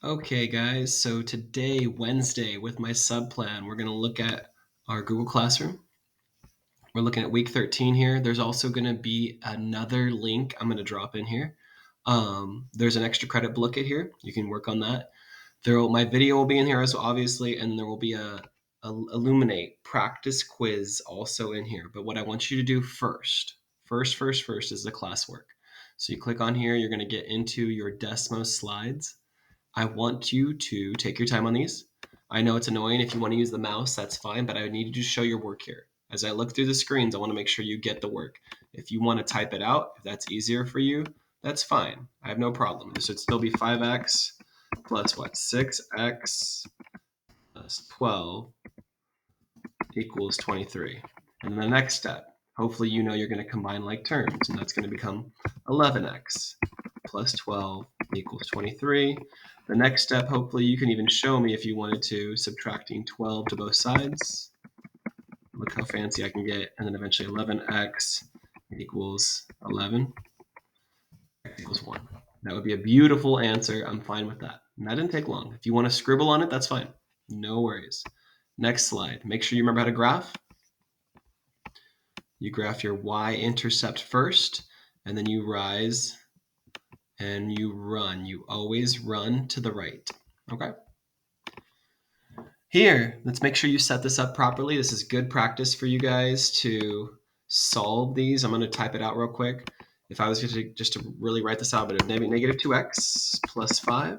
Okay, guys, so today, Wednesday, with my subplan, we're going to look at our Google Classroom. We're looking at week 13 here. There's also going to be another link I'm going to drop in here. There's an extra credit booklet here. You can work on that. My video will be in here as well, obviously, and there will be a Illuminate practice quiz also in here. But what I want you to do first is the classwork. So you click on here, you're going to get into your Desmos slides. I want you to take your time on these. I know it's annoying. If you want to use the mouse, that's fine, but I need you to show your work here. As I look through the screens, I want to make sure you get the work. If you want to type it out, if that's easier for you, that's fine. I have no problem. This would still be 5x plus what? 6x plus 12 equals 23. And then the next step, hopefully you know you're going to combine like terms, and that's going to become 11x plus 12 equals 23. The next step, hopefully you can even show me if you wanted to, subtracting 12 to both sides. Look how fancy I can get. And then eventually 11x equals 11. X equals 1. That would be a beautiful answer. I'm fine with that. And that didn't take long. If you want to scribble on it, that's fine. No worries. Next slide. Make sure you remember how to graph. You graph your y-intercept first, and then you rise and you run. You always run to the right. Okay? Here, let's make sure you set this up properly. This is good practice for you guys to solve these. I'm going to type it out real quick. If I was just to really write this out, but negative 2x plus 5.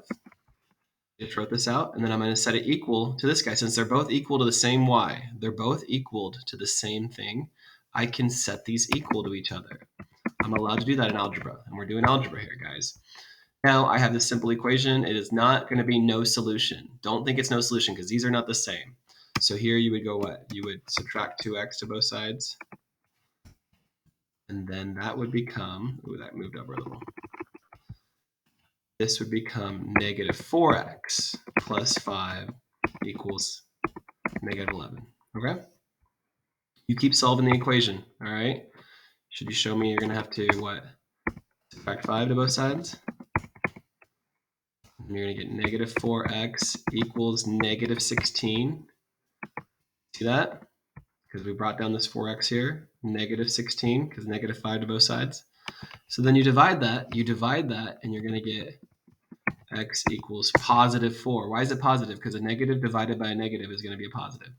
Just wrote this out, and then I'm going to set it equal to this guy. Since they're both equal to the same y, they're both equaled to the same thing, I can set these equal to each other. I'm allowed to do that in algebra, and we're doing algebra here, guys. Now I have this simple equation. It is not going to be no solution. Don't think it's no solution because these are not the same. So here you would go what? You would subtract 2x to both sides. And then that would become, ooh, that moved over a little. This would become negative 4x plus 5 equals negative 11. Okay? You keep solving the equation, all right? Should you show me you're going to have to, what? Subtract 5 to both sides? And you're going to get negative 4x equals negative 16. See that? Because we brought down this 4x here, negative 16, because negative 5 to both sides. So then you divide that, and you're going to get x equals positive 4. Why is it positive? Because a negative divided by a negative is going to be a positive.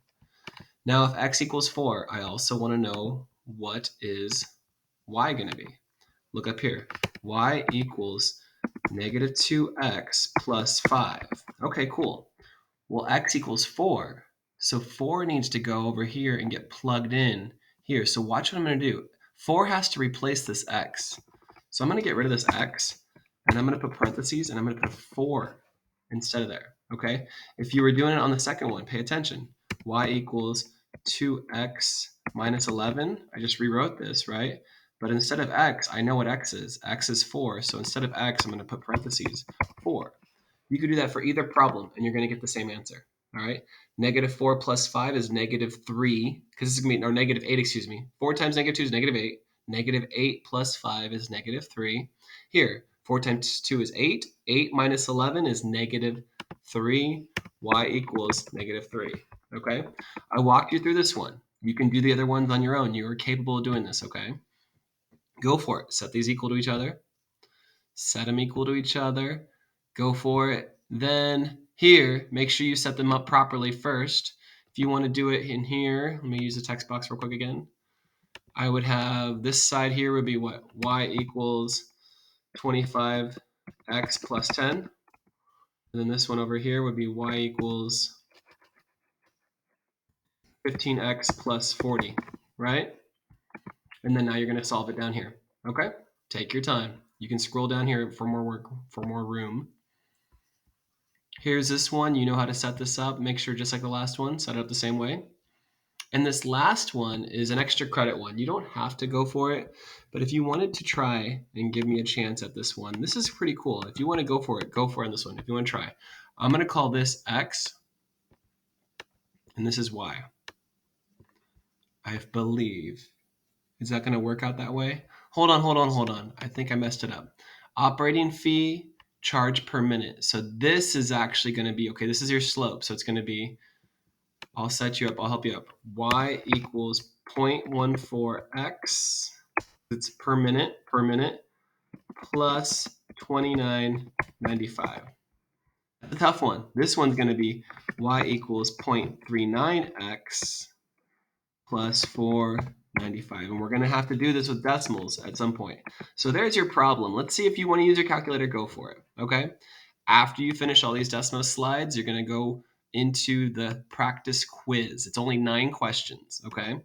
Now, if x equals 4, I also want to know what is y going to be. Look up here. Y equals negative 2x plus 5. Okay, cool. Well, x equals 4. So 4 needs to go over here and get plugged in here. So watch what I'm going to do. 4 has to replace this x. So I'm going to get rid of this x, and I'm going to put parentheses, and I'm going to put 4 instead of there. Okay? If you were doing it on the second one, pay attention. Y equals 2x minus 11. I just rewrote this, right? But instead of x, I know what x is. X is 4. So instead of x, I'm going to put parentheses 4. You could do that for either problem, and you're going to get the same answer. All right. Negative 4 plus 5 is negative 3, because this is going to be, or negative 8, excuse me. 4 times negative 2 is negative 8. Negative 8 plus 5 is negative 3. Here, 4 times 2 is 8. 8 minus 11 is negative 3. Y equals negative 3. Okay? I walked you through this one. You can do the other ones on your own. You are capable of doing this, okay? Go for it. Set these equal to each other. Set them equal to each other. Go for it. Then here, make sure you set them up properly first. If you want to do it in here, let me use the text box real quick again. I would have this side here would be what? Y equals 25x plus 10. And then this one over here would be y equals 15x plus 40, right? And then now you're going to solve it down here. Okay? Take your time. You can scroll down here for more work, for more room. Here's this one. You know how to set this up. Make sure, just like the last one, set it up the same way. And this last one is an extra credit one. You don't have to go for it, but if you wanted to try and give me a chance at this one, this is pretty cool. If you want to go for it on this one. If you want to try. I'm going to call this X, and this is Y. I believe. Is that going to work out that way? Hold on. I think I messed it up. Operating fee charge per minute. So this is actually going to be, okay, this is your slope. So it's going to be, I'll set you up, I'll help you up. Y equals 0.14x. It's per minute, plus 29.95. That's a tough one. This one's going to be y equals 0.39x plus 495. And we're going to have to do this with decimals at some point. So there's your problem. Let's see if you want to use your calculator, go for it. Okay. After you finish all these Desmos slides, you're going to go into the practice quiz. It's only 9 questions. Okay.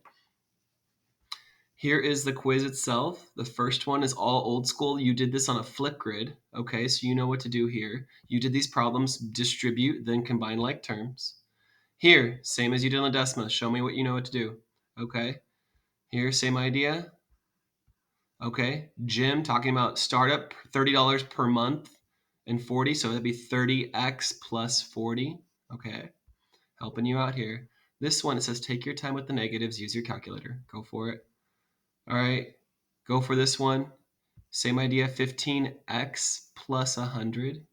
Here is the quiz itself. The first one is all old school. You did this on a flip grid. Okay, so you know what to do here. You did these problems, distribute, then combine like terms. Here, same as you did on Desmos. Show me what you know what to do. Okay, here, same idea. Okay, Jim talking about startup, $30 per month and 40, so that'd be 30x plus 40. Okay, helping you out here. This one, it says take your time with the negatives, use your calculator. Go for it. All right, go for this one. Same idea, 15x plus 100.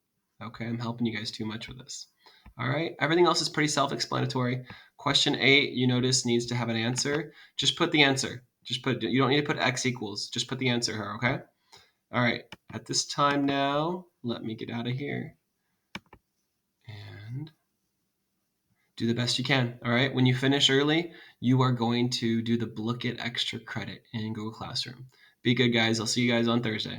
Okay, I'm helping you guys too much with this. All right, everything else is pretty self-explanatory. Question 8, you notice, needs to have an answer. Just put the answer. You don't need to put x equals. Just put the answer here, okay? All right, at this time now, let me get out of here and do the best you can. All right, when you finish early, you are going to do the Look at Extra Credit in Google Classroom. Be good, guys. I'll see you guys on Thursday.